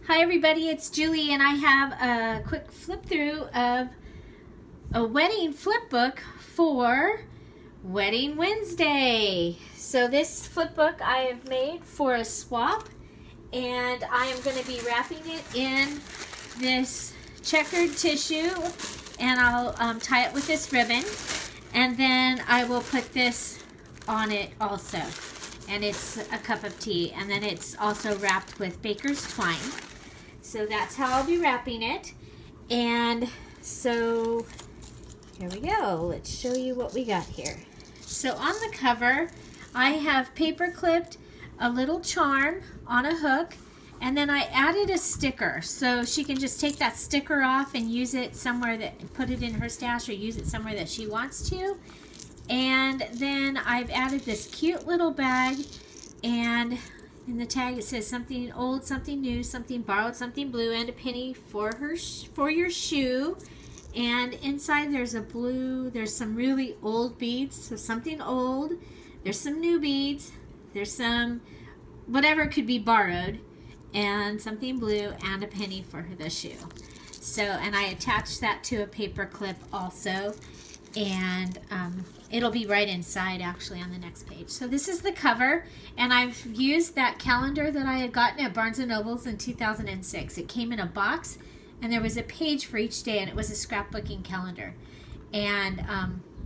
Hi everybody, it's Julie and I have a quick flip through of a wedding flip book for Wedding Wednesday. So this flip book I have made for a swap, and I am going to be wrapping it in this checkered tissue, and I'll tie it with this ribbon, and then I will put this on it also, and it's a cup of tea, and then it's also wrapped with baker's twine. So that's how I'll be wrapping it. And so here we go. Let's show you what we got here. So on the cover, I have paper clipped a little charm on a hook, and then I added a sticker so she can just take that sticker off and use it somewhere, that put it in her stash or use it somewhere that she wants to. And then I've added this cute little bag, and in the tag it says something old, something new, something borrowed, something blue, and a penny for your shoe. And inside there's some really old beads, so something old. There's some new beads. There's some whatever could be borrowed, and something blue, and a penny for the shoe. So, and I attached that to a paper clip also, and it'll be right inside actually on the next page. So this is the cover, and I've used that calendar that I had gotten at Barnes & Noble's in 2006. It came in a box, and there was a page for each day, and it was a scrapbooking calendar. And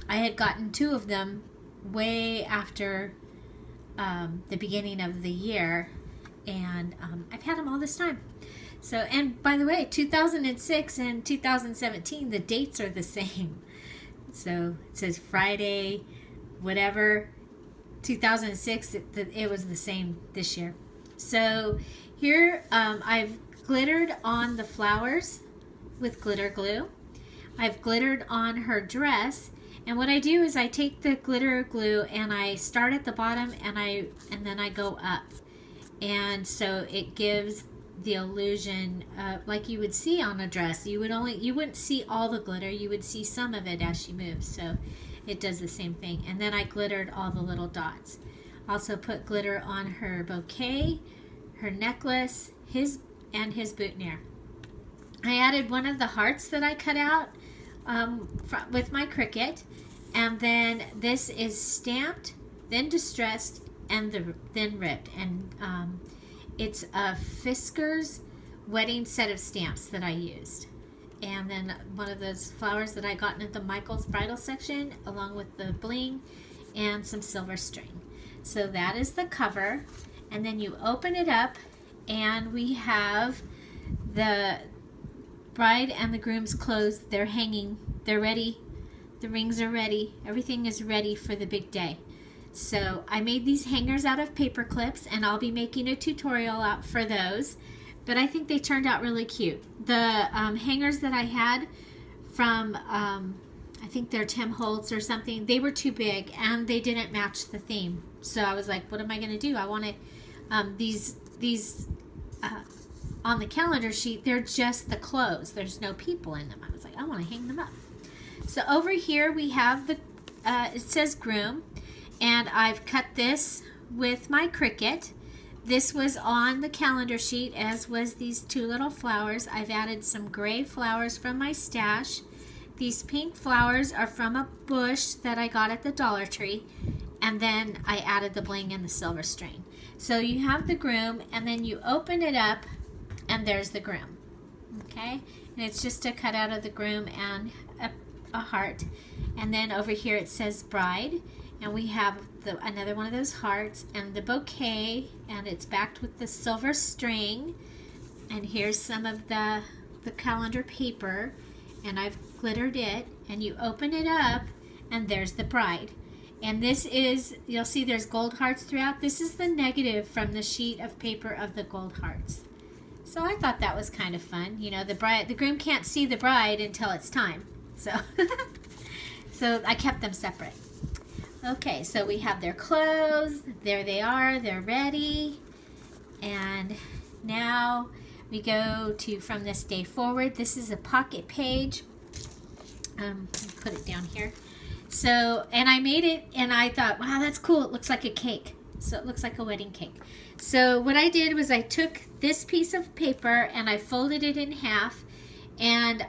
I had gotten 2 of them way after the beginning of the year, and I've had them all this time. So, and by the way, 2006 and 2017, the dates are the same. So it says Friday, whatever, 2006, it was the same this year. So here I've glittered on the flowers with glitter glue. I've glittered on her dress, and what I do is I take the glitter glue and I start at the bottom, and then I go up. And so it gives the illusion like you would see on a dress. You wouldn't see all the glitter, you would see some of it as she moves. So it does the same thing. And then I glittered all the little dots. Also put glitter on her bouquet, her necklace, his boutonniere. I added one of the hearts that I cut out with my Cricut, and then this is stamped, then distressed, and then ribbed. And it's a Fisker's wedding set of stamps that I used. And then one of those flowers that I got at the Michael's bridal section, along with the bling and some silver string. So that is the cover. And then you open it up, and we have the bride and the groom's clothes. They're hanging. They're ready. The rings are ready. Everything is ready for the big day. So I made these hangers out of paper clips, and I'll be making a tutorial out for those, but I think they turned out really cute. The hangers that I had from, I think they're Tim Holtz or something, they were too big and they didn't match the theme. So I was like, what am I going to do? I want to, these on the calendar sheet, they're just the clothes. There's no people in them. I was like, I want to hang them up. So over here we have the, it says groom. And I've cut this with my Cricut. This was on the calendar sheet, as was these 2 little flowers. I've added some gray flowers from my stash. These pink flowers are from a bush that I got at the Dollar Tree. And then I added the bling and the silver string. So you have the groom, and then you open it up, and there's the groom. Okay? And it's just a cutout of the groom and a heart. And then over here it says bride. And we have another one of those hearts, and the bouquet, and it's backed with the silver string. And here's some of the calendar paper, and I've glittered it, and you open it up, and there's the bride. And this is, you'll see there's gold hearts throughout. This is the negative from the sheet of paper of the gold hearts. So I thought that was kind of fun. You know, the groom can't see the bride until it's time. So, so I kept them separate. Okay, so we have their clothes. There they are. They're ready. And now we go to from this day forward. This is a pocket page. Put it down here. So, and I made it, and I thought, wow, that's cool. It looks like a cake. So it looks like a wedding cake. So what I did was I took this piece of paper and I folded it in half, and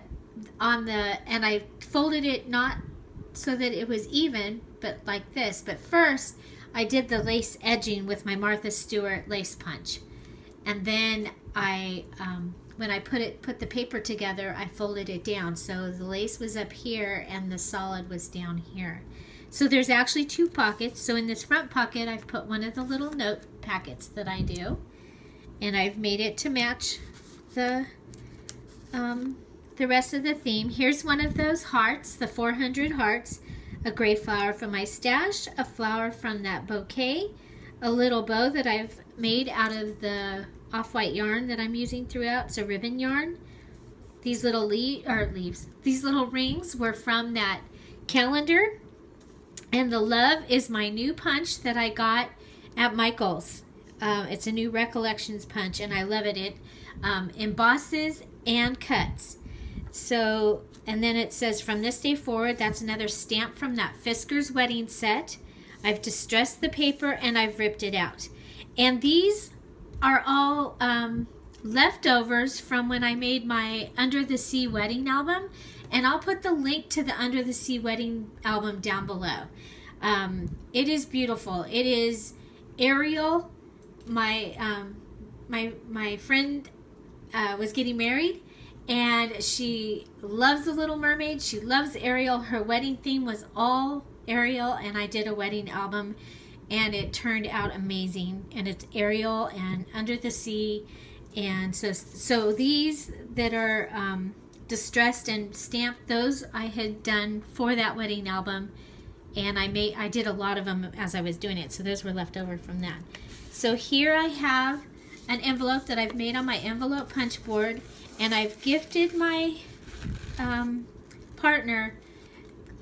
I folded it not so that it was even, but like this. But first I did the lace edging with my Martha Stewart lace punch. And then when I put the paper together, I folded it down. So the lace was up here and the solid was down here. So there's actually 2 pockets. So in this front pocket, I've put one of the little note packets that I do. And I've made it to match the rest of the theme. Here's one of those hearts, the 400 hearts, a gray flower from my stash, a flower from that bouquet, a little bow that I've made out of the off-white yarn that I'm using throughout. It's a ribbon yarn. These little these little rings were from that calendar. And the love is my new punch that I got at Michael's. It's a new Recollections punch, and I love it. It embosses and cuts. So, and then it says, from this day forward, that's another stamp from that Fisker's wedding set. I've distressed the paper and I've ripped it out. And these are all leftovers from when I made my Under the Sea wedding album. And I'll put the link to the Under the Sea wedding album down below. It is beautiful. It is Ariel. My friend was getting married, and she loves the Little Mermaid. She loves Ariel. Her wedding theme was all Ariel, and I did a wedding album, and it turned out amazing. And it's Ariel and Under the Sea, and so these that are distressed and stamped, those I had done for that wedding album, and I did a lot of them as I was doing it, so those were left over from that. So here I have an envelope that I've made on my envelope punch board, and I've gifted my partner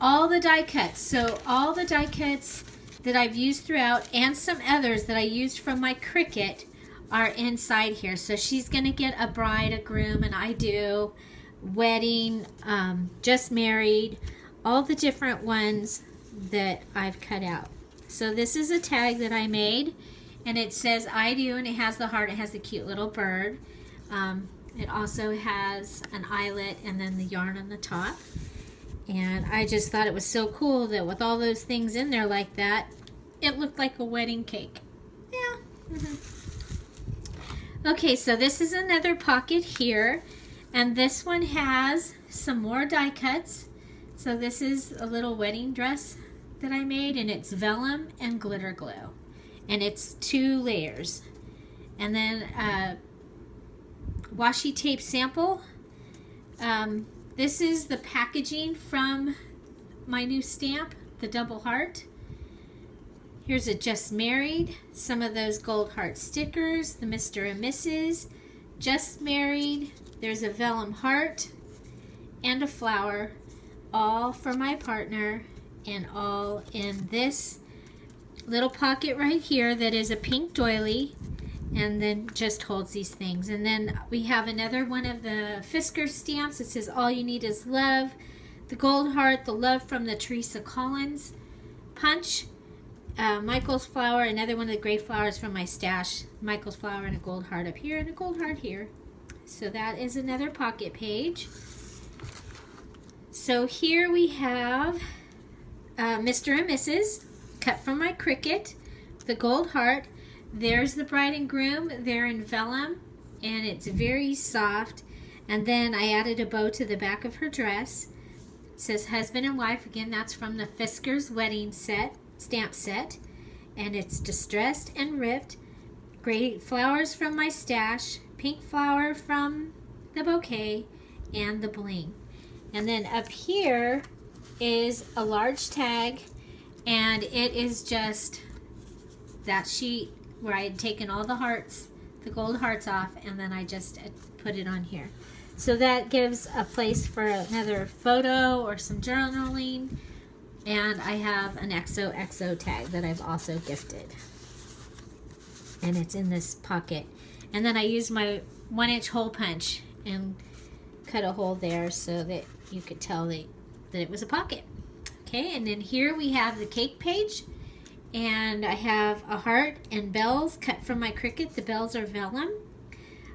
all the die cuts. So all the die cuts that I've used throughout, and some others that I used from my Cricut, are inside here. So she's gonna get a bride, a groom, and I do wedding, just married, all the different ones that I've cut out. So this is a tag that I made, and it says I do, and it has the heart. It has the cute little bird. It also has an eyelet and then the yarn on the top. And I just thought it was so cool that with all those things in there like that, it looked like a wedding cake. Yeah. Okay, so this is another pocket here, and this one has some more die cuts. So this is a little wedding dress that I made, and it's vellum and glitter glue, and it's 2 layers. And then washi tape sample. This is the packaging from my new stamp, the double heart. Here's a Just Married, some of those gold heart stickers, the Mr. and Mrs. Just Married. There's a vellum heart and a flower, all for my partner, and all in this little pocket right here that is a pink doily, and then just holds these things. And then we have another one of the Fisker stamps. It says all you need is love, the gold heart, the love from the Teresa Collins punch, Michael's flower, another one of the gray flowers from my stash, Michael's flower, and a gold heart up here and a gold heart here. So that is another pocket page. So here we have Mr. and Mrs. cut from my Cricut, the gold heart. There's the bride and groom. They're in vellum, and it's very soft. And then I added a bow to the back of her dress. It says husband and wife. Again, that's from the Fisker's wedding set, stamp set. And it's distressed and ripped. Gray flowers from my stash, pink flower from the bouquet, and the bling. And then up here is a large tag, and it is just that sheet where I had taken all the hearts, the gold hearts off, and then I just put it on here. So that gives a place for another photo or some journaling. And I have an XOXO tag that I've also gifted. And it's in this pocket. And then I used my 1-inch hole punch and cut a hole there so that you could tell that it was a pocket. Okay, and then here we have the cake page. And I have a heart and bells cut from my Cricut. The bells are vellum.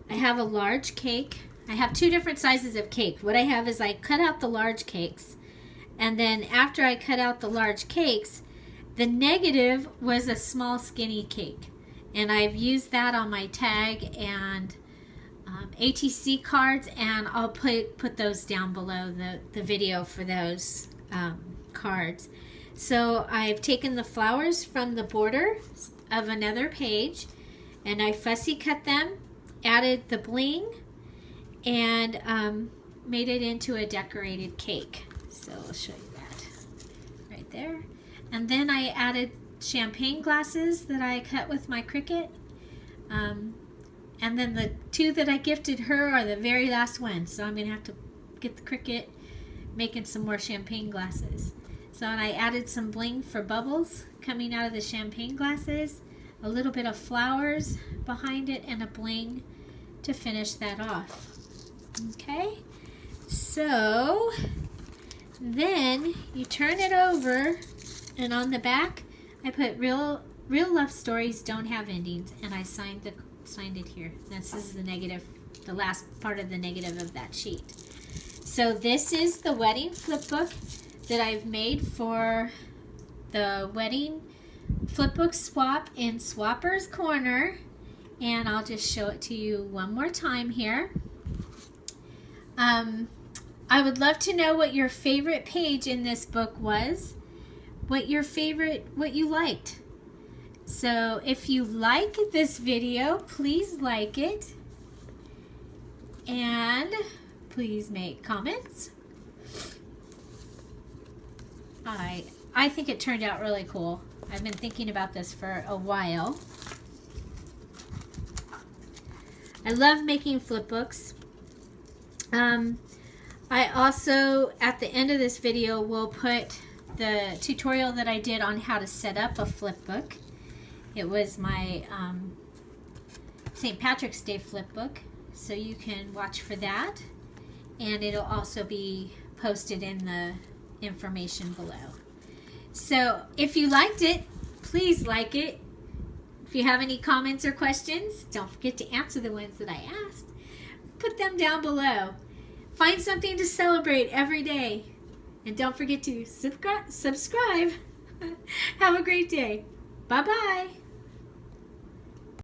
I have a large cake. I have 2 different sizes of cake. What I have is I cut out the large cakes. And then after I cut out the large cakes, the negative was a small skinny cake. And I've used that on my tag and ATC cards, and I'll put those down below the video for those cards. So I've taken the flowers from the border of another page and I fussy cut them, added the bling, and made it into a decorated cake. So I'll show you that right there. And then I added champagne glasses that I cut with my Cricut. And then the 2 that I gifted her are the very last ones. So I'm going to have to get the Cricut making some more champagne glasses. So and I added some bling for bubbles coming out of the champagne glasses, a little bit of flowers behind it, and a bling to finish that off. Okay, so then you turn it over, and on the back I put real love stories don't have endings, and I signed it here. This is the negative, the last part of the negative of that sheet. So this is the wedding flipbook that I've made for the wedding flipbook swap in Swapper's Corner, and I'll just show it to you one more time here. I would love to know what your favorite page in this book was, what you liked. So if you like this video, please like it, and please make comments. I think it turned out really cool. I've been thinking about this for a while. I love making flip books. I also, at the end of this video, will put the tutorial that I did on how to set up a flip book. It was my St. Patrick's Day flip book, so you can watch for that. And it'll also be posted in the information below. So if you liked it, please like it. If you have any comments or questions, don't forget to answer the ones that I asked. Put them down below. Find something to celebrate every day. And don't forget to subscribe. Have a great day. Bye-bye.